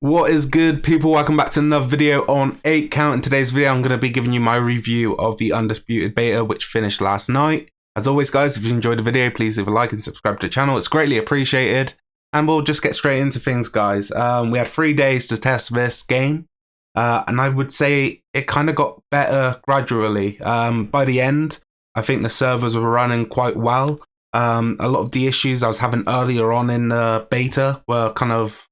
What is good, people? Welcome back to another video on 8 Count. In today's video, I'm going to be giving you my review of the Undisputed beta, which finished last night. As always, guys, if you enjoyed the video, please leave a like and subscribe to the channel. It's greatly appreciated. And we'll just get straight into things, guys. We had 3 days to test this game. And I would say it kind of got better gradually. By the end, I think the servers were running quite well. A lot of the issues I was having earlier on in the beta were kind of,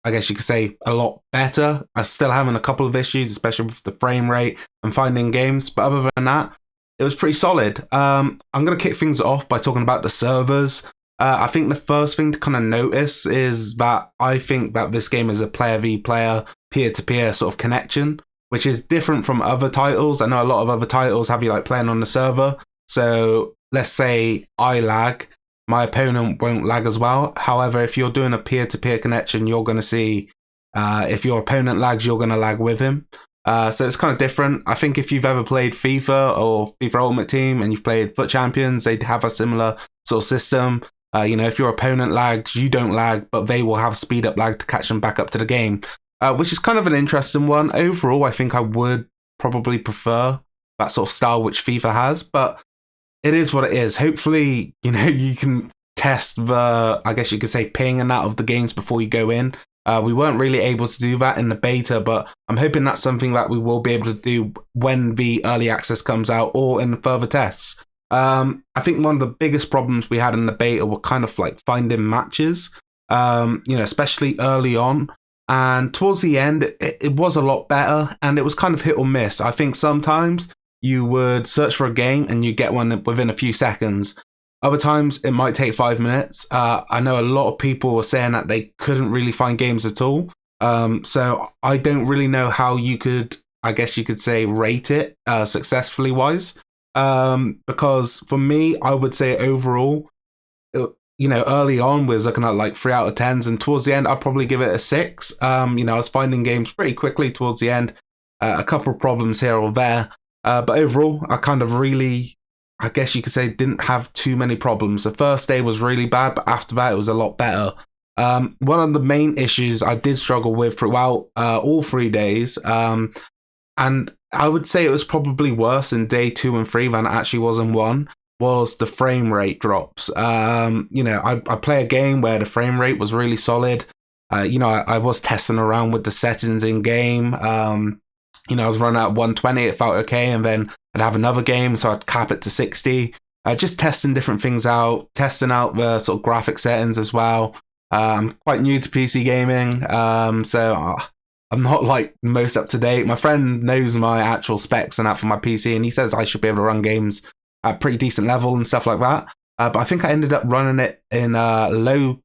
I guess you could say, a lot better. I'm still having a couple of issues, especially with the frame rate and finding games. But other than that, it was pretty solid. I'm going to kick things off by talking about the servers. I think the first thing to kind of notice is that I think that this game is a player v player, peer-to-peer sort of connection, which is different from other titles. I know a lot of other titles have you like playing on the server. So let's say I lag, my opponent won't lag as well. However, if you're doing a peer-to-peer connection, you're going to see if your opponent lags, you're going to lag with him. So it's kind of different. I think if you've ever played FIFA or FIFA Ultimate Team and you've played Foot Champions, they'd have a similar sort of system. You know, if your opponent lags, you don't lag, but they will have speed up lag to catch them back up to the game, which is kind of an interesting one. Overall, I think I would probably prefer that sort of style which FIFA has, but it is what it is. Hopefully, you know, you can test the, I guess you could say, ping and out of the games before you go in. We weren't really able to do that in the beta, but I'm hoping that's something that we will be able to do when the early access comes out or in further tests. I think one of the biggest problems we had in the beta were kind of like finding matches, you know, especially early on. And towards the end, it was a lot better, and it was kind of hit or miss. I think sometimes you would search for a game and you get one within a few seconds. Other times it might take 5 minutes. I know a lot of people were saying that they couldn't really find games at all. So I don't really know how you could, I guess you could say, rate it successfully wise. Because for me, I would say overall, you know, early on we was looking at like 3 out of 10s, and towards the end I'd probably give it a 6. You know, I was finding games pretty quickly towards the end. A couple of problems here or there. But overall, I kind of really, I guess you could say, didn't have too many problems. The first day was really bad, but after that, it was a lot better. One of the main issues I did struggle with throughout all 3 days, and I would say it was probably worse in day 2 and 3 than it actually was in 1, was the frame rate drops. You know, I play a game where the frame rate was really solid. You know, I was testing around with the settings in game. You know, I was running at 120, it felt okay, and then I'd have another game, so I'd cap it to 60. Just testing different things out, testing out the sort of graphic settings as well. I'm quite new to PC gaming, so I'm not like most up to date. My friend knows my actual specs and that for my PC, and he says I should be able to run games at a pretty decent level and stuff like that. But I think I ended up running it in low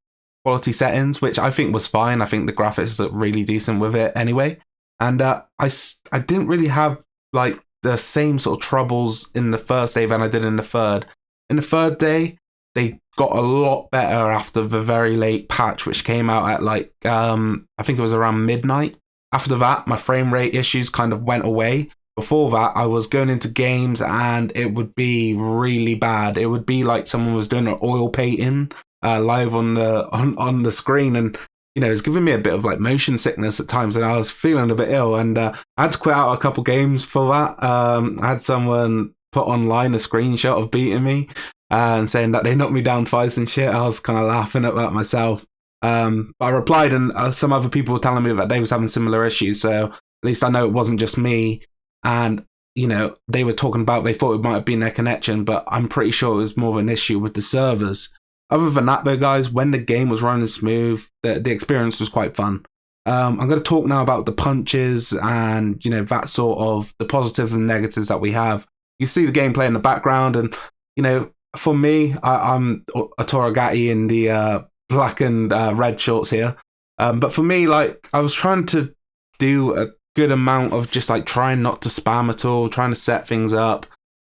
quality settings, which I think was fine. I think the graphics look really decent with it anyway. And I didn't really have like the same sort of troubles in the first day than I did in the third. In the third day, they got a lot better after the very late patch, which came out at like, I think it was around midnight. After that, my frame rate issues kind of went away. Before that, I was going into games and it would be really bad. It would be like someone was doing an oil painting live on the screen, and you know, it was giving me a bit of like motion sickness at times, and I was feeling a bit ill, and I had to quit out a couple games for that. I had someone put online a screenshot of beating me and saying that they knocked me down twice and shit. I was kind of laughing at that myself. But I replied, and some other people were telling me that they was having similar issues, so at least I know it wasn't just me. And you know, they were talking about they thought it might have been their connection, but I'm pretty sure it was more of an issue with the servers. Other than that, though, guys, when the game was running smooth, the experience was quite fun. I'm going to talk now about the punches and, you know, that sort of the positives and negatives that we have. You see the gameplay in the background, and, you know, for me, I'm a Toragati in the black and red shorts here. But for me, like, I was trying to do a good amount of just, like, trying not to spam at all, trying to set things up.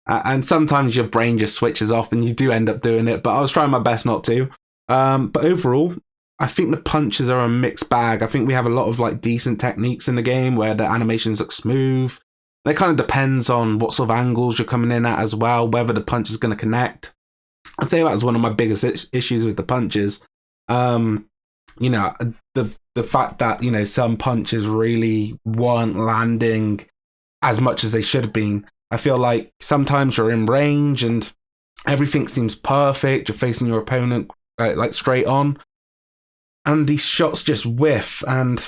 And sometimes your brain just switches off and you do end up doing it, but I was trying my best not to. But overall, I think the punches are a mixed bag. I think we have a lot of like decent techniques in the game where the animations look smooth. And it kind of depends on what sort of angles you're coming in at as well, whether the punch is going to connect. I'd say that was one of my biggest issues with the punches. you know, the fact that, you know, some punches really weren't landing as much as they should have been. I feel like sometimes you're in range and everything seems perfect. You're facing your opponent like straight on, and these shots just whiff. And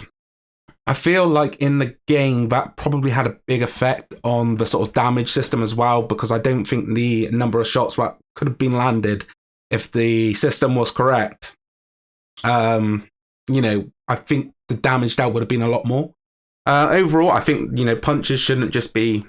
I feel like in the game that probably had a big effect on the sort of damage system as well, because I don't think the number of shots that could have been landed if the system was correct, you know, I think the damage dealt would have been a lot more. Overall, I think, you know, punches shouldn't just be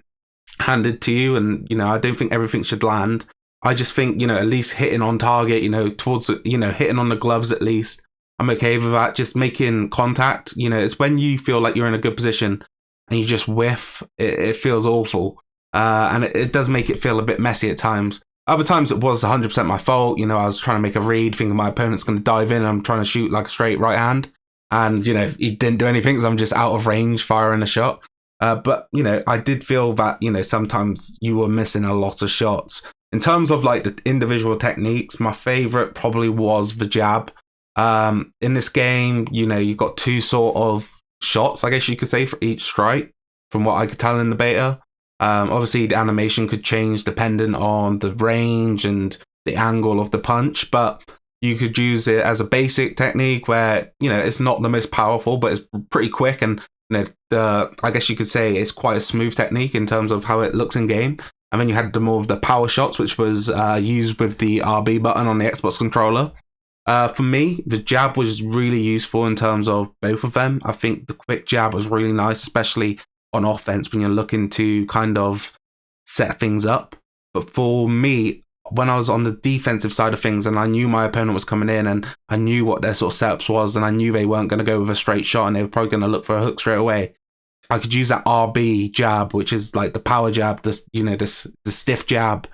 handed to you, and, you know, I don't think everything should land. I just think, you know, at least hitting on target, you know, towards, you know, hitting on the gloves at least, I'm okay with that. Just making contact, you know, it's when you feel like you're in a good position and you just whiff, it feels awful. And it does make it feel a bit messy at times. Other times it was 100% my fault. You know, I was trying to make a read, thinking my opponent's going to dive in, and I'm trying to shoot like a straight right hand. And, you know, he didn't do anything, so I'm just out of range firing a shot. But, you know, I did feel that, you know, sometimes you were missing a lot of shots. In terms of like the individual techniques, my favorite probably was the jab. In this game, you know, you got two sort of shots, I guess you could say, for each strike, from what I could tell in the beta. Obviously, the animation could change depending on the range and the angle of the punch, but you could use it as a basic technique where, you know, it's not the most powerful, but it's pretty quick, and, you know, I guess you could say it's quite a smooth technique in terms of how it looks in game. And then you had the more of the power shots, which was used with the RB button on the Xbox controller. For me, the jab was really useful in terms of both of them. I think the quick jab was really nice, especially on offense when you're looking to kind of set things up. But for me, when I was on the defensive side of things and I knew my opponent was coming in and I knew what their sort of setups was and I knew they weren't going to go with a straight shot and they were probably going to look for a hook straight away, I could use that RB jab, which is like the power jab, this, you know, the stiff jab.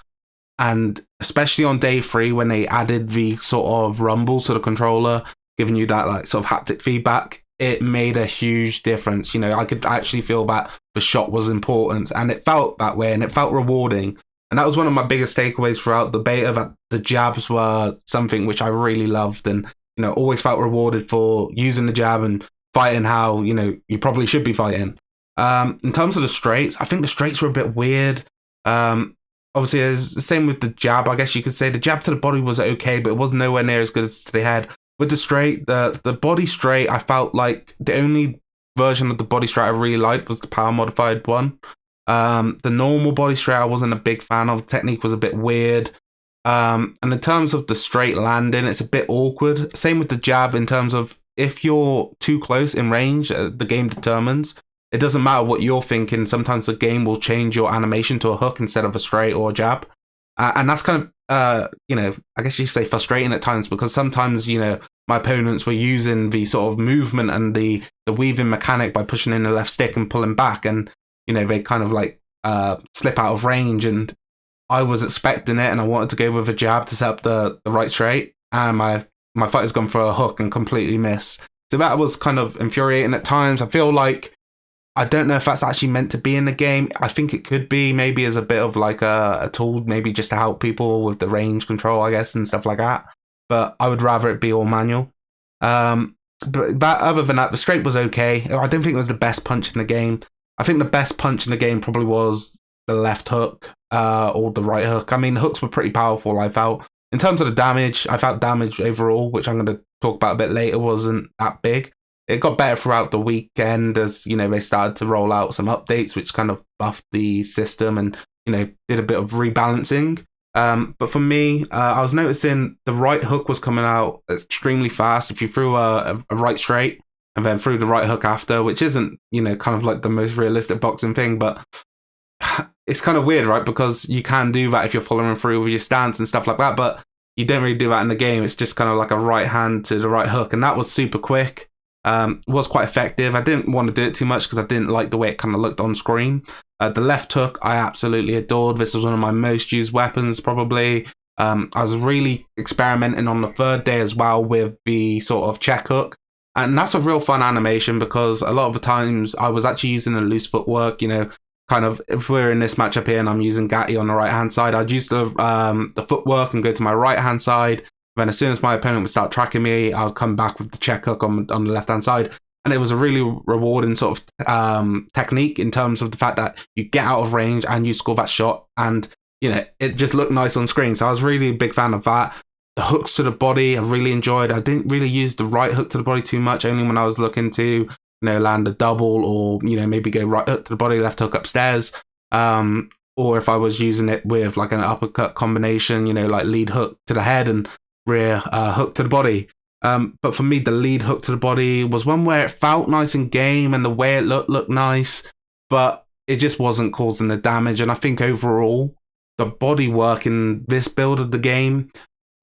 And especially on day 3, when they added the sort of rumble to the controller, giving you that like sort of haptic feedback, it made a huge difference. You know, I could actually feel that the shot was important, and it felt that way, and it felt rewarding. And that was one of my biggest takeaways throughout the beta, that the jabs were something which I really loved, and, you know, always felt rewarded for using the jab and fighting how, you know, you probably should be fighting. In terms of the straights, I think the straights were a bit weird. Obviously, it's the same with the jab, I guess you could say. The jab to the body was okay, but it was nowhere near as good as to the head. With the straight, the body straight, I felt like the only version of the body straight I really liked was the power modified one. The normal body straight I wasn't a big fan of. The technique was a bit weird. And in terms of the straight landing, it's a bit awkward. Same with the jab in terms of if you're too close in range, the game determines. It doesn't matter what you're thinking. Sometimes the game will change your animation to a hook instead of a straight or a jab. And that's kind of, you know, I guess you say frustrating at times, because sometimes, you know, my opponents were using the sort of movement and the weaving mechanic by pushing in the left stick and pulling back. And, you know, they kind of like slip out of range. And I was expecting it and I wanted to go with a jab to set up the right straight. And my fighter's gone for a hook and completely missed. So that was kind of infuriating at times. I feel like, I don't know if that's actually meant to be in the game. I think it could be, maybe as a bit of like a tool, maybe just to help people with the range control, I guess, and stuff like that. But I would rather it be all manual. But that, other than that, the straight was okay. I don't think it was the best punch in the game. I think the best punch in the game probably was the left hook or the right hook. I mean, the hooks were pretty powerful, I felt. In terms of the damage, I felt damage overall, which I'm going to talk about a bit later, wasn't that big. It got better throughout the weekend as, you know, they started to roll out some updates which kind of buffed the system and, you know, did a bit of rebalancing. But for me, I was noticing the right hook was coming out extremely fast. If you threw a right straight and then threw the right hook after, which isn't, you know, kind of like the most realistic boxing thing, but it's kind of weird, right? Because you can do that if you're following through with your stance and stuff like that, but you don't really do that in the game. It's just kind of like a right hand to the right hook, and that was super quick. Was quite effective. I didn't want to do it too much because I didn't like the way it kind of looked on screen. The left hook I absolutely adored. This was one of my most used weapons probably. I was really experimenting on the 3rd day as well with the sort of check hook, and that's a real fun animation because a lot of the times I was actually using a loose footwork, you know, kind of if we're in this matchup here and I'm using Gatti on the right hand side, I'd use the footwork and go to my right hand side Then as soon as my opponent would start tracking me, I'll come back with the check hook on the left-hand side. And it was a really rewarding sort of technique in terms of the fact that you get out of range and you score that shot. And, you know, it just looked nice on screen. So I was really a big fan of that. The hooks to the body, I really enjoyed. I didn't really use the right hook to the body too much, only when I was looking to, you know, land a double or, you know, maybe go right hook to the body, left hook upstairs. Or if I was using it with like an uppercut combination, you know, like lead hook to the head and rear hook to the body. But for me, the lead hook to the body was one where it felt nice in game and the way it looked nice, but it just wasn't causing the damage. And I think overall, the body work in this build of the game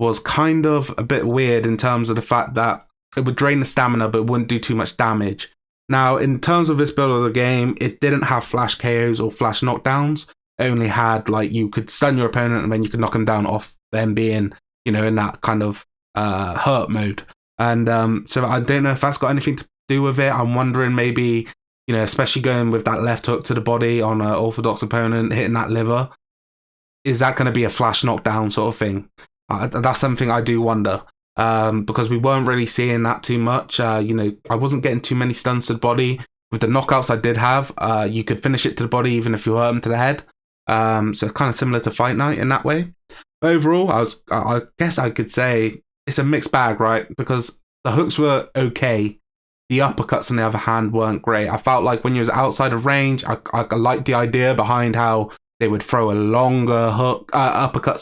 was kind of a bit weird in terms of the fact that it would drain the stamina, but it wouldn't do too much damage. Now, in terms of this build of the game, it didn't have flash KOs or flash knockdowns. It only had, like, you could stun your opponent and then you could knock them down off them being, you know, in that kind of hurt mode. And so I don't know if that's got anything to do with it. I'm wondering maybe, you know, especially going with that left hook to the body on an orthodox opponent, hitting that liver, is that going to be a flash knockdown sort of thing? That's something I do wonder, because we weren't really seeing that too much. You know, I wasn't getting too many stuns to the body. With the knockouts I did have, you could finish it to the body even if you hurt them to the head. So kind of similar to Fight Night in that way. Overall, I guess I could say it's a mixed bag, right? Because the hooks were okay. The uppercuts, on the other hand, weren't great. I felt like when you was outside of range, I liked the idea behind how they would throw a longer uppercut,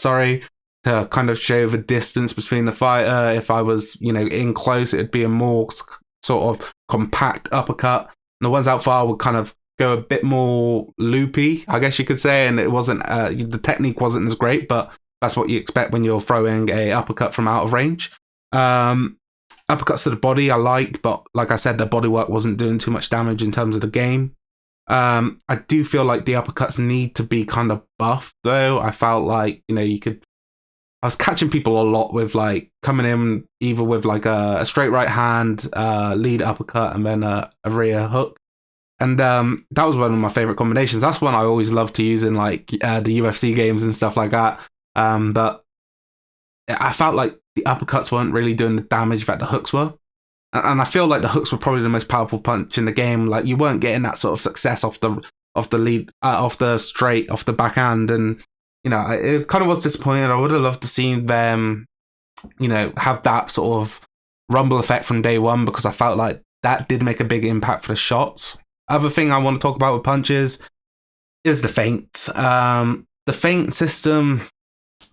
to kind of show the distance between the fighter. If I was, you know, in close, it'd be a more sort of compact uppercut. And the ones out far would kind of go a bit more loopy, I guess you could say. And it wasn't, the technique wasn't as great, but that's what you expect when you're throwing a uppercut from out of range. Uppercuts to the body I liked, but like I said, the bodywork wasn't doing too much damage in terms of the game. I do feel like the uppercuts need to be kind of buffed, though. I felt like, you know, I was catching people a lot with like coming in either with like a straight right hand, lead uppercut, and then a rear hook. And that was one of my favorite combinations. That's one I always love to use in like the UFC games and stuff like that. But I felt like the uppercuts weren't really doing the damage that the hooks were. And I feel like the hooks were probably the most powerful punch in the game. Like, you weren't getting that sort of success off the lead, off the straight, off the backhand. And, you know, it kind of was disappointing. I would have loved to see them, you know, have that sort of rumble effect from day one, because I felt like that did make a big impact for the shots. Other thing I want to talk about with punches is the feints. The feint system,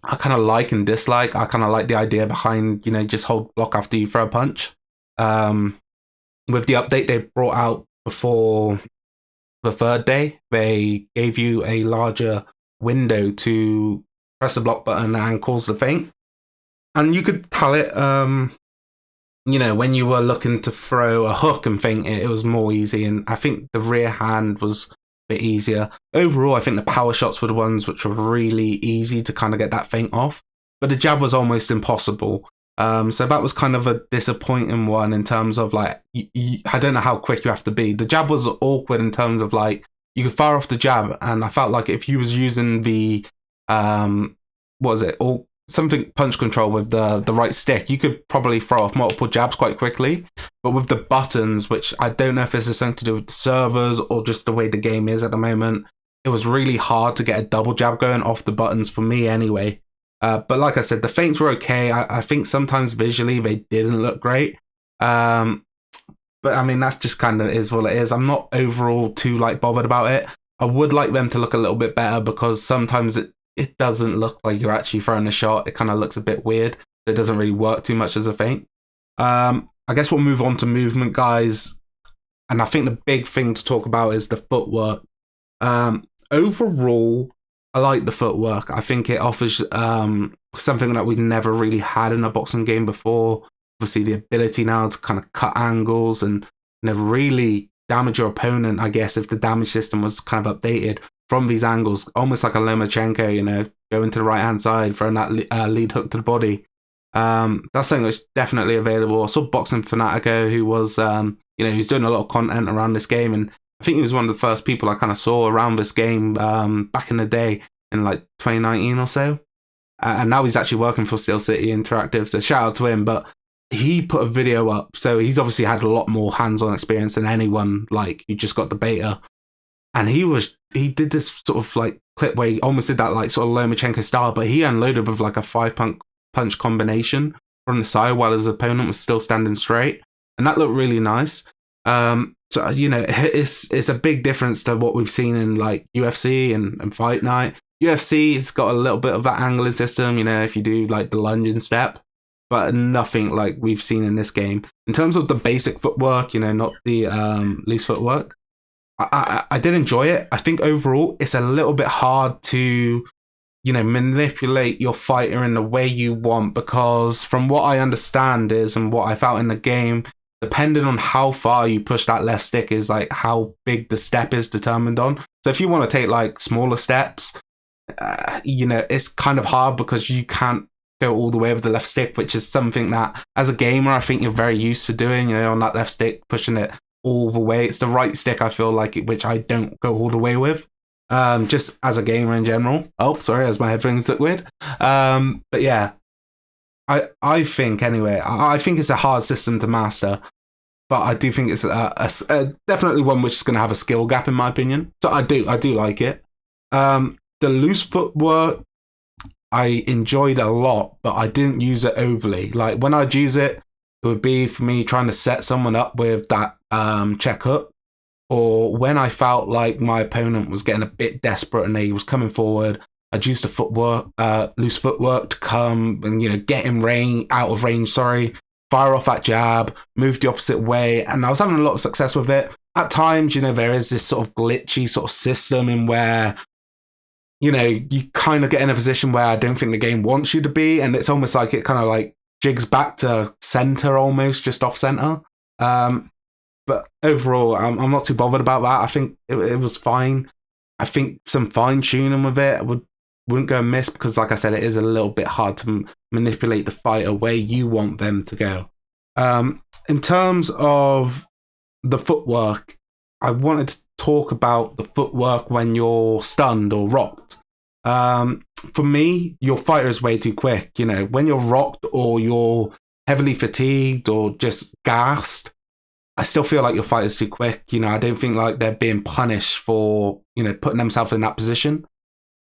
I kind of like and dislike. I kind of like the idea behind, you know, just hold block after you throw a punch. With the update they brought out before the third day, they gave you a larger window to press the block button and cause the feint. And you could tell it, you know, when you were looking to throw a hook and feint it was more easy. And I think the rear hand was a bit easier. Overall, I think the power shots were the ones which were really easy to kind of get that feint off. But the jab was almost impossible. So that was kind of a disappointing one in terms of like, I don't know how quick you have to be. The jab was awkward in terms of like, you could fire off the jab, and I felt like if you was using the, something punch control with the right stick, you could probably throw off multiple jabs quite quickly. But with the buttons, which I don't know if this is something to do with the servers or just the way the game is at the moment, it was really hard to get a double jab going off the buttons for me anyway. But like I said, the feints were okay. I think sometimes visually they didn't look great. But I mean, that's just kind of is what it is. I'm not overall too like bothered about it. I would like them to look a little bit better, because sometimes it doesn't look like you're actually throwing a shot. It kind of looks a bit weird. It doesn't really work too much as a feint. I guess we'll move on to movement, guys. And I think the big thing to talk about is the footwork. Overall, I like the footwork. I think it offers something that we've never really had in a boxing game before. Obviously, the ability now to kind of cut angles and, you know, really damage your opponent, I guess, if the damage system was kind of updated from these angles, almost like a Lomachenko, you know, going to the right-hand side, throwing that lead hook to the body. That's something that's definitely available. I saw Boxing Fanatico, who was, you know, he's doing a lot of content around this game, and I think he was one of the first people I kind of saw around this game back in the day, in like 2019 or so. and now he's actually working for Steel City Interactive, so shout out to him. But he put a video up, so he's obviously had a lot more hands-on experience than anyone like who just got the beta. And he did this sort of like clip where he almost did that like sort of Lomachenko style, but he unloaded with like a 5-punch combination from the side while his opponent was still standing straight, and that looked really nice. So you know, it's a big difference to what we've seen in like UFC and Fight Night. UFC, it's got a little bit of that angling system, you know, if you do like the lunge and step, but nothing like we've seen in this game in terms of the basic footwork. You know, not the loose footwork. I did enjoy it. I think overall it's a little bit hard to, you know, manipulate your fighter in the way you want, because from what I understand is, and what I felt in the game, depending on how far you push that left stick is like how big the step is determined on. So if you want to take like smaller steps, you know, it's kind of hard because you can't go all the way with the left stick, which is something that as a gamer I think you're very used to doing, you know, on that left stick, pushing it all the way. It's the right stick, I feel like, which I don't go all the way with, just as a gamer in general. Oh, sorry, as my headphones look weird. But yeah, I think anyway, I think it's a hard system to master, but I do think it's a definitely one which is going to have a skill gap in my opinion. So I do like it. The loose footwork I enjoyed a lot, but I didn't use it overly. Like when I'd use it, it would be for me trying to set someone up with that check hook, or when I felt like my opponent was getting a bit desperate and he was coming forward, I'd use the footwork, loose footwork to come and, you know, get in range, out of range, fire off that jab, move the opposite way, and I was having a lot of success with it. At times, you know, there is this sort of glitchy sort of system in where, you know, you kind of get in a position where I don't think the game wants you to be, and it's almost like it kind of like jigs back to center, almost just off center. But overall, I'm not too bothered about that. I think it was fine. I think some fine tuning with it wouldn't go amiss, because like I said, it is a little bit hard to manipulate the fighter where you want them to go. In terms of the footwork, I wanted to talk about the footwork when you're stunned or rocked. For me, your fighter is way too quick. You know, when you're rocked or you're heavily fatigued or just gassed, I still feel like your fighter's too quick. You know, I don't think like they're being punished for, you know, putting themselves in that position.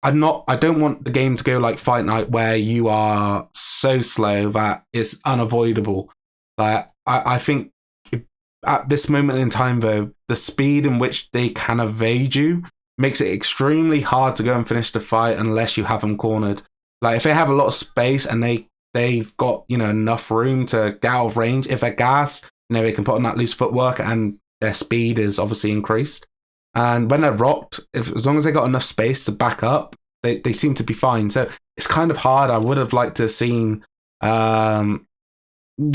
I don't want the game to go like Fight Night where you are so slow that it's unavoidable. Like I think at this moment in time, though, the speed in which they can evade you makes it extremely hard to go and finish the fight unless you have them cornered. Like if they have a lot of space and they've got, you know, enough room to get out of range, if they're gassed, you know, they can put on that loose footwork and their speed is obviously increased. And when they're rocked, as long as they got enough space to back up, they seem to be fine. So it's kind of hard. I would have liked to have seen, you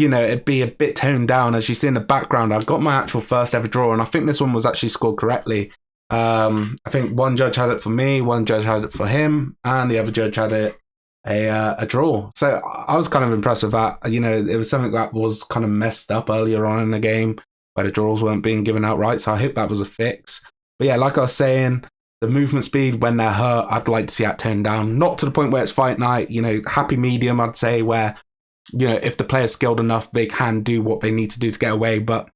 know, it'd be a bit toned down. As you see in the background, I've got my actual first ever draw, and I think this one was actually scored correctly. I think one judge had it for me, one judge had it for him, and the other judge had it a draw. So I was kind of impressed with that. You know, it was something that was kind of messed up earlier on in the game where the draws weren't being given outright. So I hope that was a fix. But yeah, like I was saying, the movement speed when they're hurt, I'd like to see that toned down. Not to the point where it's Fight Night, you know, happy medium, I'd say, where, you know, if the player's skilled enough, they can do what they need to do to get away. But,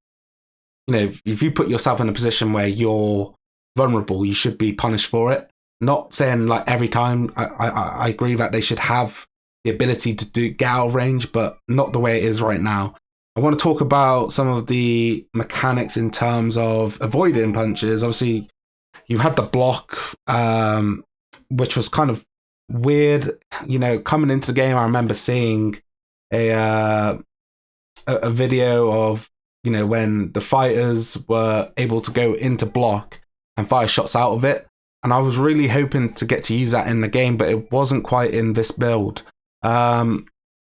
you know, if you put yourself in a position where you're vulnerable, you should be punished for it. Not saying like every time. I agree that they should have the ability to get out of range, but not the way it is right now. I want to talk about some of the mechanics in terms of avoiding punches. Obviously, you had the block, which was kind of weird. You know, coming into the game, I remember seeing a video of, you know, when the fighters were able to go into block and fire shots out of it. And I was really hoping to get to use that in the game, but it wasn't quite in this build.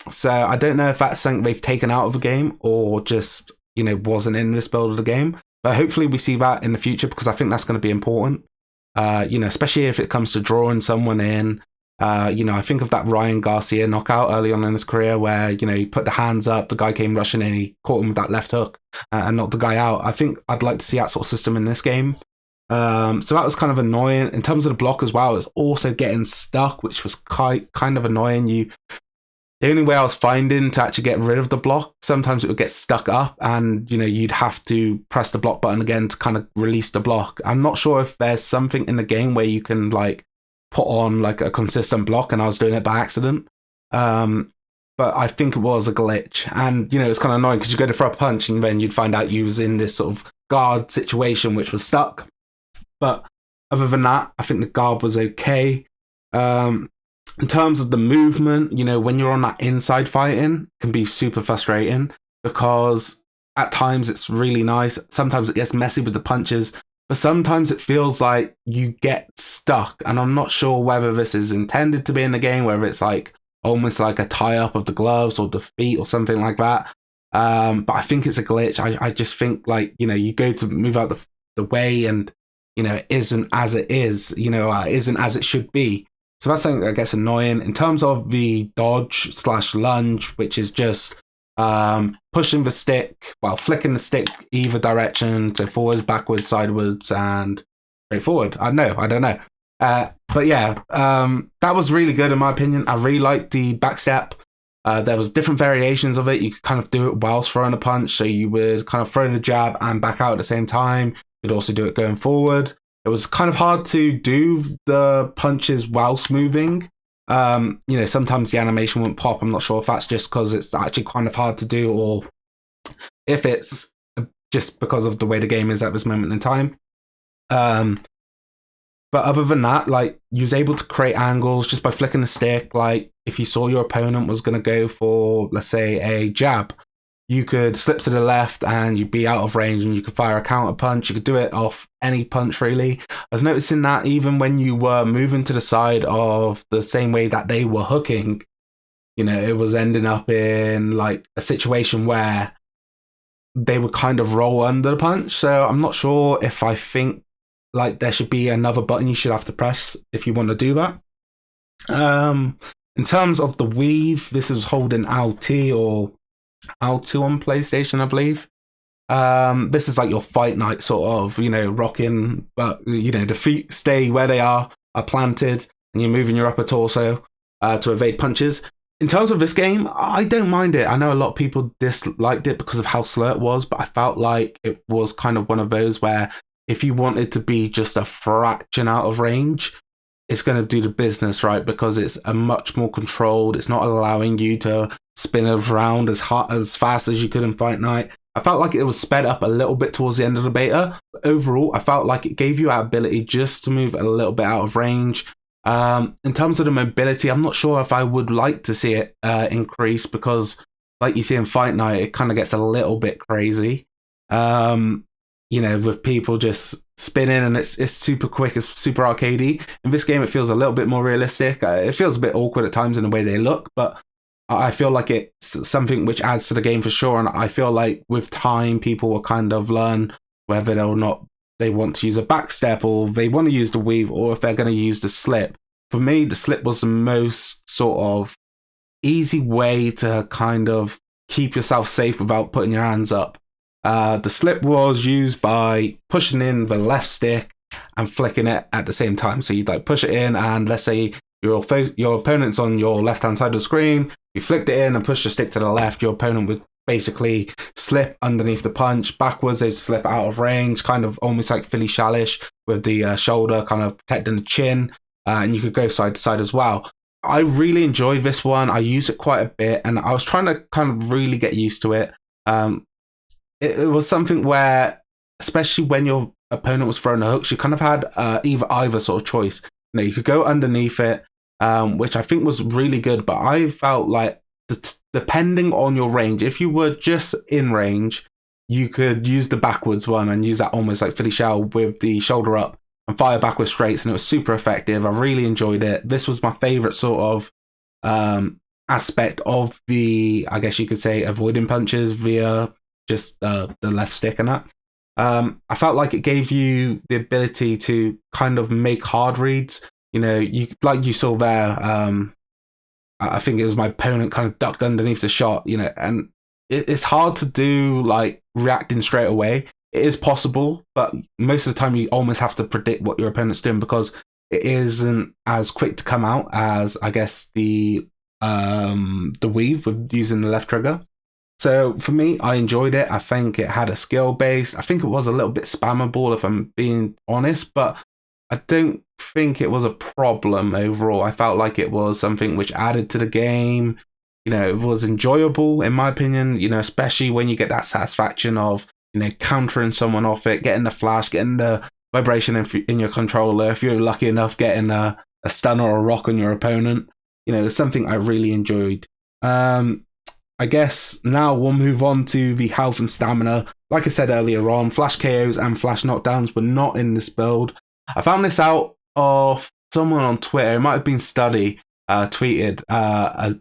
So I don't know if that's something they've taken out of the game or just, you know, wasn't in this build of the game. But hopefully we see that in the future, because I think that's going to be important. You know, especially if it comes to drawing someone in. You know, I think of that Ryan Garcia knockout early on in his career where, you know, he put the hands up, the guy came rushing in, he caught him with that left hook and knocked the guy out. I think I'd like to see that sort of system in this game. So that was kind of annoying. In terms of the block as well, it was also getting stuck, which was kind of annoying. The only way I was finding to actually get rid of the block, sometimes it would get stuck up and, you'd have to press the block button again to kind of release the block. I'm not sure if there's something in the game where you can like put on like a consistent block, and I was doing it by accident. But I think it was a glitch. And, it's kind of annoying because you go to throw a punch and then you'd find out you was in this sort of guard situation which was stuck. But other than that, I think the guard was okay. In terms of the movement, when you're on that inside fighting, it can be super frustrating because at times it's really nice. Sometimes it gets messy with the punches, but sometimes it feels like you get stuck. And I'm not sure whether this is intended to be in the game, whether it's like almost like a tie up of the gloves or the feet or something like that. But I think it's a glitch. I just think like, you go to move out the way and, it isn't as it is, isn't as it should be. So that's something that gets annoying. In terms of the dodge/lunge, which is just pushing the stick, flicking the stick either direction, so forwards, backwards, sideways, and straight forward. I don't know. But yeah, that was really good in my opinion. I really liked the backstep. There was different variations of it. You could kind of do it whilst throwing a punch. So you would kind of throw the jab and back out at the same time. You'd also do it going forward. It was kind of hard to do the punches whilst moving. Sometimes the animation wouldn't pop. I'm not sure if that's just because it's actually kind of hard to do or if it's just because of the way the game is at this moment in time. But other than that, like, you was able to create angles just by flicking the stick. Like, if you saw your opponent was going to go for, let's say, a jab, you could slip to the left and you'd be out of range and you could fire a counter punch. You could do it off any punch, really. I was noticing that even when you were moving to the side of the same way that they were hooking, it was ending up in like a situation where they would kind of roll under the punch. So I'm not sure if I think like there should be another button you should have to press if you want to do that. In terms of the weave, this is holding LT or L2 on PlayStation, I believe. This is like your fight night sort of, rocking, but the feet stay where they are planted, and you're moving your upper torso to evade punches. In terms of this game, I don't mind it. I know a lot of people disliked it because of how slow it was, but I felt like it was kind of one of those where if you wanted to be just a fraction out of range, it's going to do the business, right? Because it's a much more controlled. It's not allowing you to spin around as fast as you could in Fight Night. I felt like it was sped up a little bit towards the end of the beta. But overall, I felt like it gave you that ability just to move a little bit out of range. In terms of the mobility, I'm not sure if I would like to see it increase because, like you see in Fight Night, it kind of gets a little bit crazy. With people just spinning and it's super quick, it's super arcadey. In this game, it feels a little bit more realistic. It feels a bit awkward at times in the way they look, but I feel like it's something which adds to the game for sure. And I feel like with time, people will kind of learn whether or not they want to use a backstep or they want to use the weave or if they're going to use the slip. For me, the slip was the most sort of easy way to kind of keep yourself safe without putting your hands up. The slip was used by pushing in the left stick and flicking it at the same time. So you'd like push it in, and let's say your opponent's on your left hand side of the screen. You flicked it in and pushed the stick to the left. Your opponent would basically slip underneath the punch. Backwards, they'd slip out of range, kind of almost like Philly Shalish with the shoulder kind of protecting the chin. And you could go side to side as well. I really enjoyed this one. I used it quite a bit, and I was trying to kind of really get used to it. It was something where, especially when your opponent was throwing the hooks, you kind of had either sort of choice. You could go underneath it, which I think was really good, but I felt like depending on your range, if you were just in range, you could use the backwards one and use that almost like Philly Shell with the shoulder up and fire backwards straights, and it was super effective. I really enjoyed it. This was my favorite sort of aspect of the, I guess you could say, avoiding punches via just the left stick and that. I felt like it gave you the ability to kind of make hard reads. You like you saw there. I think it was my opponent kind of ducked underneath the shot. And it's hard to do like reacting straight away. it is possible, but most of the time you almost have to predict what your opponent's doing because it isn't as quick to come out as, I guess, the weave with using the left trigger. So for me, I enjoyed it. I think it had a skill base. I think it was a little bit spammable, if I'm being honest, but I don't think it was a problem overall. I felt like it was something which added to the game. You know, it was enjoyable, in my opinion, you know, especially when you get that satisfaction of, you know, countering someone off it, getting the flash, getting the vibration in your controller. If you're lucky enough, getting a stun or a rock on your opponent. You know, it's something I really enjoyed. I guess now we'll move on to the health and stamina. Like I said earlier on, flash KOs and flash knockdowns were not in this build. I found this out of someone on Twitter. It might have been Study tweeted a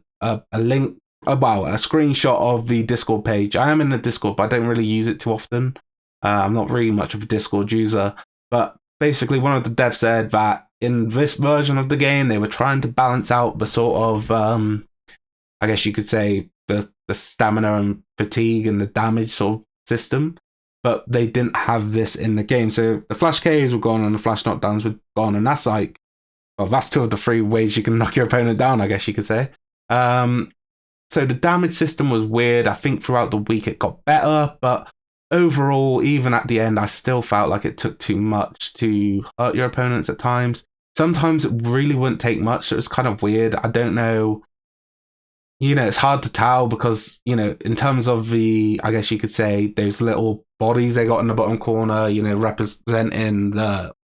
link, a screenshot of the Discord page. I am in the Discord, but I don't really use it too often. I'm not really much of a Discord user. But basically, one of the devs said that in this version of the game, they were trying to balance out the sort of, I guess you could say, the stamina and fatigue and the damage sort of system, but they didn't have this in the game. So the flash KOs were gone and the flash knockdowns were gone, and that's like, well, that's two of the three ways you can knock your opponent down, I guess you could say. So the damage system was weird. I think throughout the week it got better, but overall, even at the end, I still felt like it took too much to hurt your opponents at times. Sometimes it really wouldn't take much, so it was kind of weird. I don't know. You know, it's hard to tell because, you know, in terms of the, I guess you could say, those little bodies they got in the bottom corner, you know, representing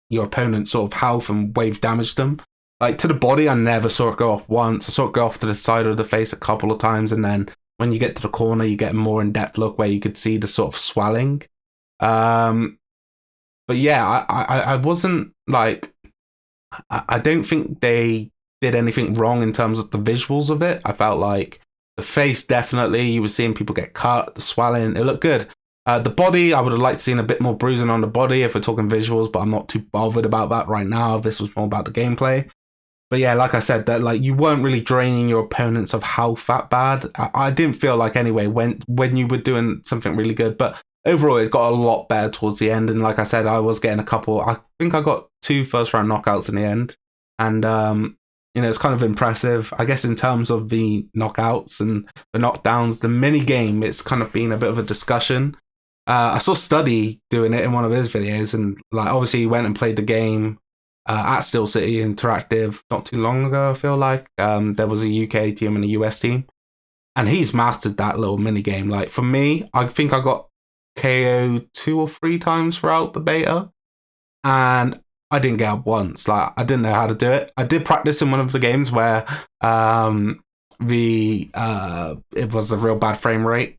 your opponent's sort of health and wave damage them. Like, to the body, I never saw it go off once. I saw it go off to the side of the face a couple of times, and then when you get to the corner, you get a more in-depth look where you could see the sort of swelling. But yeah, I wasn't, like, I don't think they did anything wrong in terms of the visuals of it. I felt like the face, definitely, you were seeing people get cut, the swelling, it looked good. The body, I would have liked to seen a bit more bruising on the body if we're talking visuals, but I'm not too bothered about that right now. This was more about the gameplay. But yeah, like I said, that like you weren't really draining your opponents of health that bad. I didn't feel like anyway when you were doing something really good, but overall it got a lot better towards the end. And like I said, I was getting a couple. I think I got 2 first-round knockouts in the end, and you know, it's kind of impressive. I guess in terms of the knockouts and the knockdowns, the mini game, it's kind of been a bit of a discussion. I saw Study doing it in one of his videos, and like obviously he went and played the game at Steel City Interactive not too long ago. I feel like there was a UK team and a US team, and he's mastered that little mini game. Like for me, I think I got KO 2 or 3 times throughout the beta, and I didn't get up once. Like I didn't know how to do it. I did practice in one of the games where it was a real bad frame rate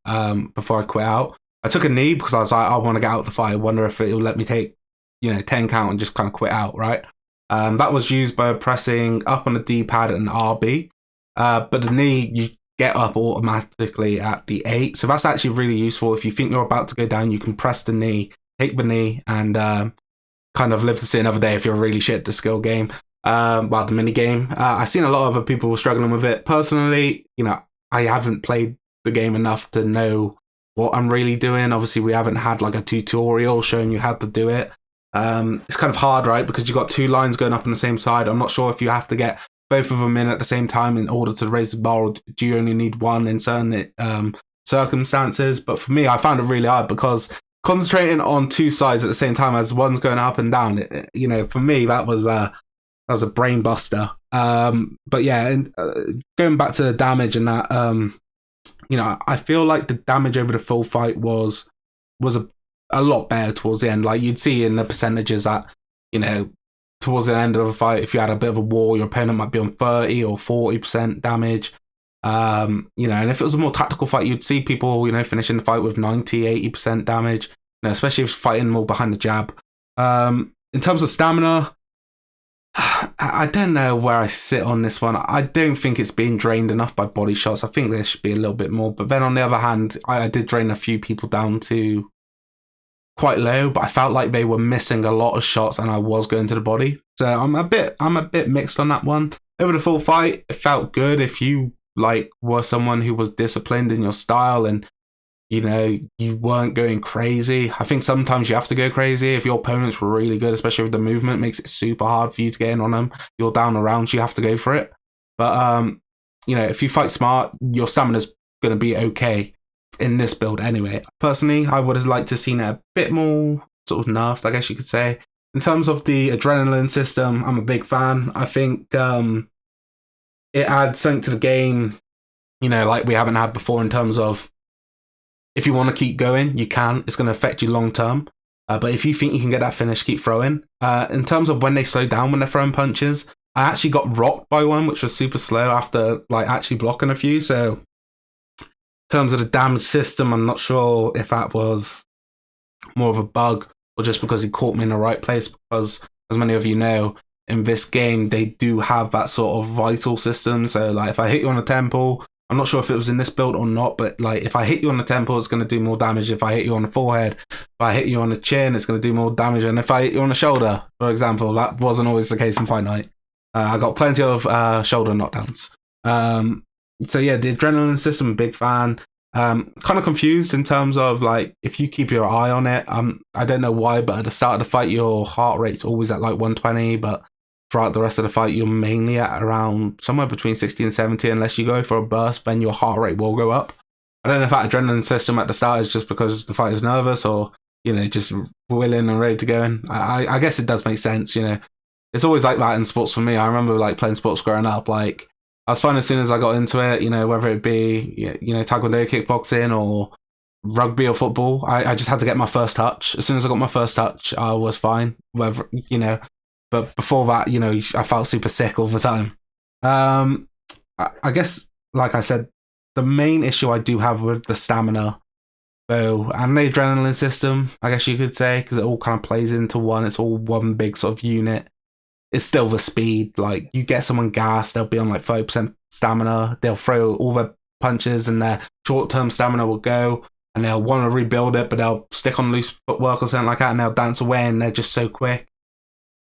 before I quit out. I took a knee because I was like, I want to get out of the fight. I wonder if it will let me take, you know, 10 count and just kind of quit out, right? That was used by pressing up on the D-pad and RB. But the knee, you get up automatically at the 8. So that's actually really useful. If you think you're about to go down, you can press the knee, take the knee, and kind of live to see another day if you're really shit at the skill game. The mini game. I've seen a lot of other people struggling with it. Personally, you know, I haven't played the game enough to know what I'm really doing. Obviously, we haven't had like a tutorial showing you how to do it. It's kind of hard, right? Because you've got 2 lines going up on the same side. I'm not sure if you have to get both of them in at the same time in order to raise the bar, or do you only need one in certain circumstances? But for me, I found it really hard because concentrating on 2 sides at the same time as one's going up and down, you know, for me, that was a brain buster. But yeah, and going back to the damage and that, you know, I feel like the damage over the full fight was a lot better towards the end. Like you'd see in the percentages that, you know, towards the end of a fight, if you had a bit of a war, your opponent might be on 30 or 40% damage. You know, and if it was a more tactical fight, you'd see people, you know, finishing the fight with 90, 80% damage, you know, especially if fighting more behind the jab. In terms of stamina, I don't know where I sit on this one. I don't think it's being drained enough by body shots. I think there should be a little bit more. But then on the other hand, I did drain a few people down to quite low, but I felt like they were missing a lot of shots and I was going to the body. So I'm a bit mixed on that one. Over the full fight, it felt good if you like were someone who was disciplined in your style and you weren't going crazy. I think sometimes you have to go crazy if your opponent's really good, especially with the movement. It makes it super hard for you to get in on them. You're down around, you have to go for it. But if you fight smart, your stamina's going to be okay in this build anyway. Personally, I would have liked to have seen it a bit more sort of nerfed, I guess you could say. In terms of the adrenaline system, I'm a big fan. I think it adds something to the game, like we haven't had before in terms of if you want to keep going, you can. It's going to affect you long term. But if you think you can get that finish, keep throwing. In terms of when they slow down when they're throwing punches, I actually got rocked by one, which was super slow after actually blocking a few. So in terms of the damage system, I'm not sure if that was more of a bug or just because he caught me in the right place. Because as many of you know, in this game, they do have that sort of vital system. So if I hit you on the temple, I'm not sure if it was in this build or not, but if I hit you on the temple, it's going to do more damage. If I hit you on the forehead, if I hit you on the chin, it's going to do more damage. And if I hit you on the shoulder, for example, that wasn't always the case in Fight Night. I got plenty of shoulder knockdowns. So yeah, the adrenaline system, big fan. Kind of confused in terms of if you keep your eye on it. I don't know why, but at the start of the fight, your heart rate's always at 120, but throughout the rest of the fight, you're mainly at around somewhere between 60 and 70. Unless you go for a burst, then your heart rate will go up. I don't know if that adrenaline system at the start is just because the fighter's nervous or, just willing and ready to go in. I guess it does make sense, It's always like that in sports for me. I remember playing sports growing up. I was fine as soon as I got into it, whether it be, taekwondo, kickboxing or rugby or football. I just had to get my first touch. As soon as I got my first touch, I was fine. Whether, but before that, I felt super sick all the time. I guess, like I said, the main issue I do have with the stamina, though, and the adrenaline system, I guess you could say, because it all kind of plays into one. It's all one big sort of unit. It's still the speed. You get someone gassed, they'll be on 30% stamina. They'll throw all their punches and their short-term stamina will go, and they'll want to rebuild it, but they'll stick on loose footwork or something like that, and they'll dance away, and they're just so quick.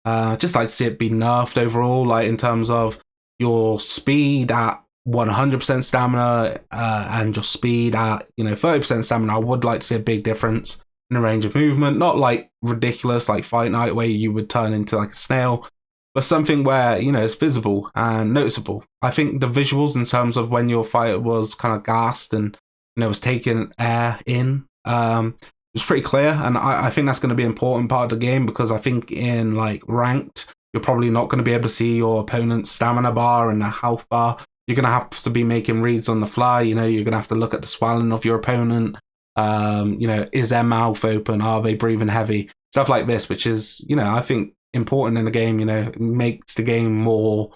Just like to see it be nerfed overall, in terms of your speed at 100% stamina and your speed at 30% stamina. I would like to see a big difference in the range of movement, not ridiculous Fight Night where you would turn into a snail, but something where it's visible and noticeable. I think the visuals in terms of when your fighter was kind of gassed and was taking air in, it was pretty clear, and I think that's going to be an important part of the game, because I think in ranked, you're probably not going to be able to see your opponent's stamina bar and the health bar. You're going to have to be making reads on the fly. You're going to have to look at the swelling of your opponent. Is their mouth open? Are they breathing heavy? Stuff like this, which is, I think important in the game. Makes the game more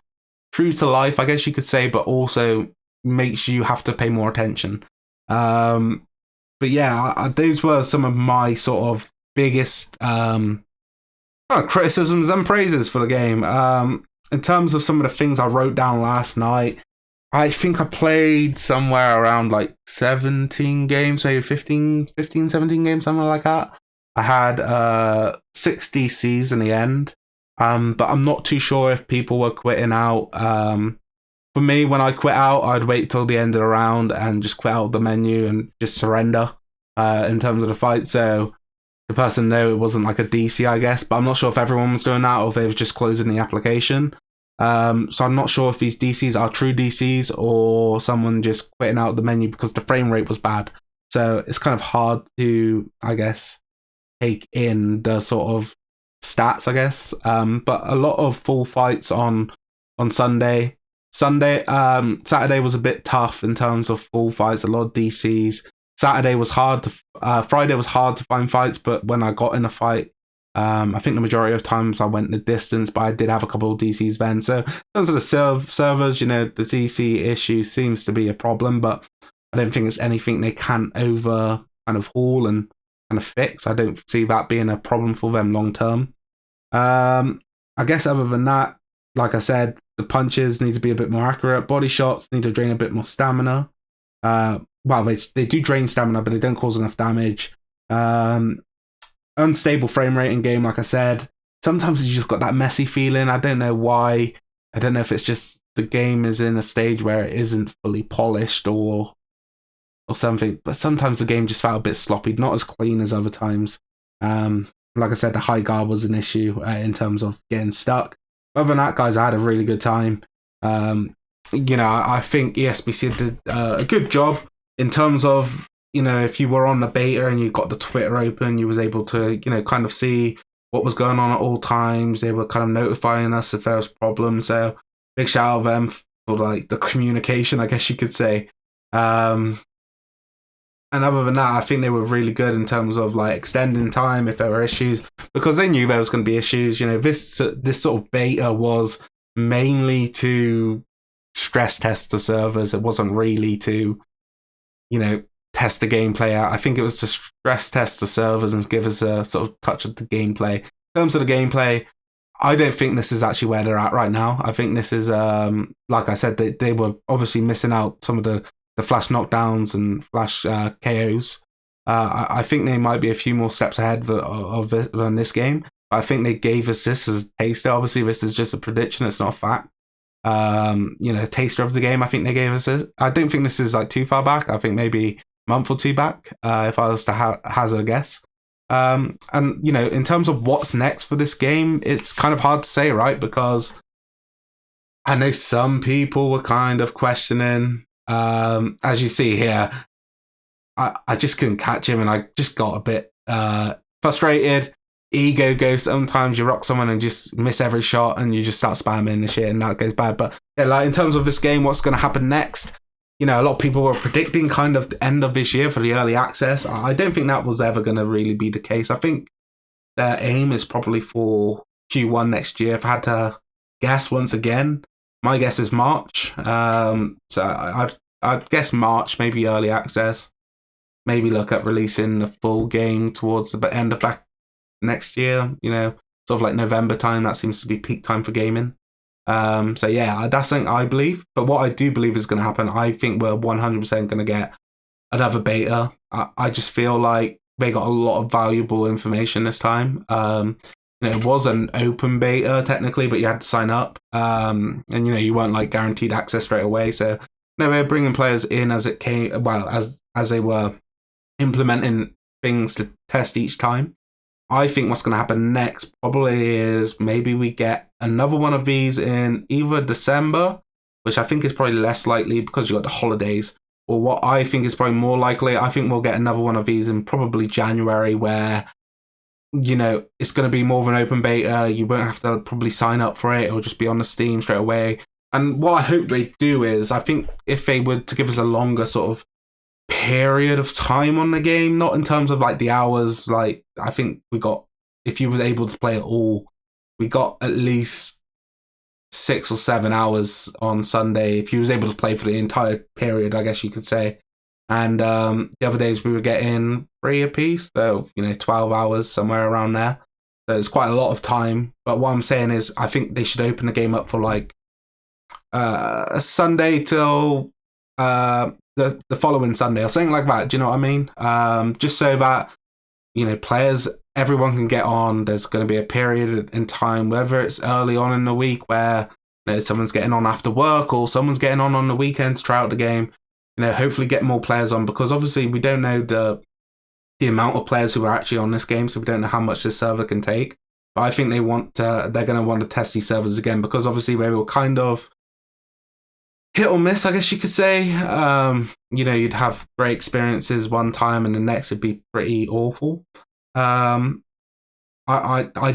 true to life, I guess you could say, but also makes you have to pay more attention. But yeah, those were some of my sort of biggest criticisms and praises for the game. In terms of some of the things I wrote down last night, I think I played somewhere around 17 games, maybe 15, 17 games, something like that. I had 6 DCs in the end, but I'm not too sure if people were quitting out. For me, when I quit out, I'd wait till the end of the round and just quit out the menu and just surrender in terms of the fight. So the person knew it wasn't a DC, I guess, but I'm not sure if everyone was doing that or if they were just closing the application. So I'm not sure if these DCs are true DCs or someone just quitting out the menu because the frame rate was bad. So it's kind of hard to, I guess, take in the sort of stats, I guess. But a lot of full fights on Sunday. Saturday was a bit tough in terms of full fights, a lot of DCs. Friday was hard to find fights, but when I got in a fight, I think the majority of times I went the distance, but I did have a couple of DCs then. So in terms of the servers, the DC issue seems to be a problem, but I don't think it's anything they can't over kind of haul and kind of fix. I don't see that being a problem for them long term. I guess other than that, like I said, the punches need to be a bit more accurate. Body shots need to drain a bit more stamina. They do drain stamina, but they don't cause enough damage. Unstable frame rate in game, like I said. Sometimes you just got that messy feeling. I don't know why. I don't know if it's just the game is in a stage where it isn't fully polished or or something. But sometimes the game just felt a bit sloppy, not as clean as other times. Like I said, the high guard was an issue in terms of getting stuck. Other than that, guys, I had a really good time. I think Esbc did a good job in terms of, if you were on the beta and you got the Twitter open, you was able to, kind of see what was going on at all times. They were kind of notifying us if there was problems. So big shout out to them for like the communication, I guess you could say. And other than that, I think they were really good in terms of like extending time if there were issues, because they knew there was going to be issues. This sort of beta was mainly to stress test the servers. It wasn't really to, test the gameplay out. I think it was to stress test the servers and give us a sort of touch of the gameplay. In terms of the gameplay, I don't think this is actually where they're at right now. I think this is, like I said, they were obviously missing out some of the flash knockdowns and flash KOs. I think they might be a few more steps ahead of this game. I think they gave us this as a taster. Obviously, this is just a prediction. It's not a fact. Taster of the game, I think they gave us this. I don't think this is like too far back. I think maybe a month or two back, if I was to hazard a guess. And, in terms of what's next for this game, it's kind of hard to say, right? Because I know some people were kind of questioning. As you see here, I just couldn't catch him, and I just got a bit frustrated. Ego goes, sometimes you rock someone and just miss every shot and you just start spamming the shit and that goes bad. But yeah, like in terms of this game, what's going to happen next? A lot of people were predicting kind of the end of this year for the early access. I don't think that was ever going to really be the case. I think their aim is probably for Q1 next year. If I had to guess once again, my guess is March. So I'd guess March, maybe early access. Maybe look at releasing the full game towards the end of back next year. Sort of like November time. That seems to be peak time for gaming. So yeah, that's something I believe. But what I do believe is going to happen, I think we're 100% going to get another beta. I just feel like they got a lot of valuable information this time. It was an open beta technically, but you had to sign up. And you weren't like guaranteed access straight away. So they're bringing players in as it came, well, as they were implementing things to test each time. I think what's going to happen next probably is maybe we get another one of these in either December, which I think is probably less likely because you got the holidays, or what I think is probably more likely, I think we'll get another one of these in probably January, where it's going to be more of an open beta. You won't have to probably sign up for it. It'll just be on the Steam straight away. And what I hope they do is, I think if they were to give us a longer sort of period of time on the game, not in terms of like the hours, like I think we got, if you were able to play it all, we got at least 6 or 7 hours on Sunday if you was able to play for the entire period, I guess you could say. And the other days we were getting 3 apiece, so 12 hours, somewhere around there. So it's quite a lot of time. But what I'm saying is, I think they should open the game up for like a Sunday till the following Sunday or something like that. Do you know what I mean? Just so that players, everyone can get on. There's going to be a period in time, whether it's early on in the week where someone's getting on after work or someone's getting on the weekend to try out the game. Hopefully get more players on, because obviously we don't know the amount of players who are actually on this game, so we don't know how much this server can take. But I think they're going to want to test these servers again, because obviously they were kind of hit or miss, I guess you could say. You'd have great experiences one time and the next would be pretty awful. I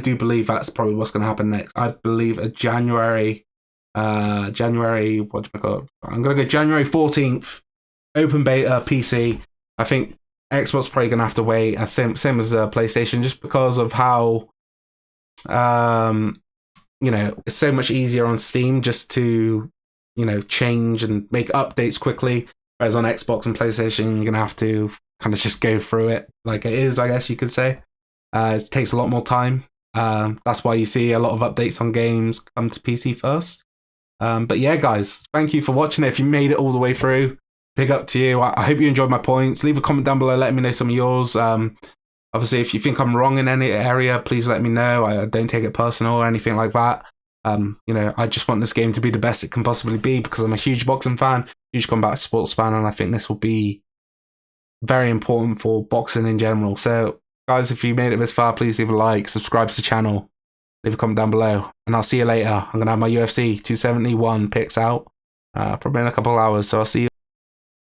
do believe that's probably what's going to happen next. I believe a January, I'm going to go January 14th, open beta PC. I think Xbox probably going to have to wait, same as PlayStation, just because of how, it's so much easier on Steam just to, change and make updates quickly. Whereas on Xbox and PlayStation, you're going to have to kind of just go through it like it is, I guess you could say. It takes a lot more time. That's why you see a lot of updates on games come to PC first. But yeah, guys, thank you for watching it. If you made it all the way through, big up to you. I hope you enjoyed my points. Leave a comment down below, let me know some of yours. Obviously, if you think I'm wrong in any area, please let me know. I don't take it personal or anything like that. I just want this game to be the best it can possibly be, because I'm a huge boxing fan, huge combat sports fan, and I think this will be very important for boxing in general. So guys, if you made it this far, please leave a like, subscribe to the channel, leave a comment down below, and I'll see you later. I'm going to have my UFC 271 picks out probably in a couple of hours, so I'll see you.